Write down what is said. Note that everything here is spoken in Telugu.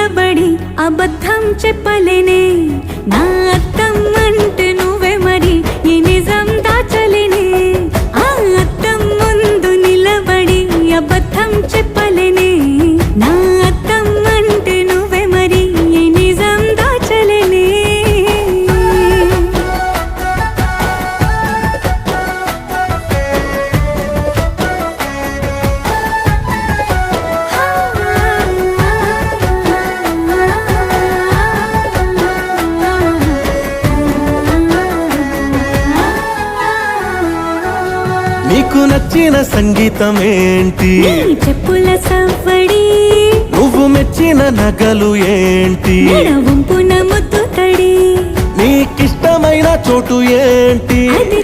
నిలబడి అబద్ధం చెప్పలేనే నా అద్దం అంటే నువ్వే మరి ఈ నిజం దాచలేనే ఆ అద్దం ముందు నిలబడి అబద్ధం చెప్పలేనే నా అద్దం అంటే నువ్వే మరి ఈ నిజం దాచలేనే నీకు నచ్చిన సంగీతం ఏంటి నీ చెప్పుల సవ్వడి నువ్వు మెచ్చిన నగలు ఏంటి వంపున ముద్దు తడి నీకిష్టమైన చోటు ఏంటి అది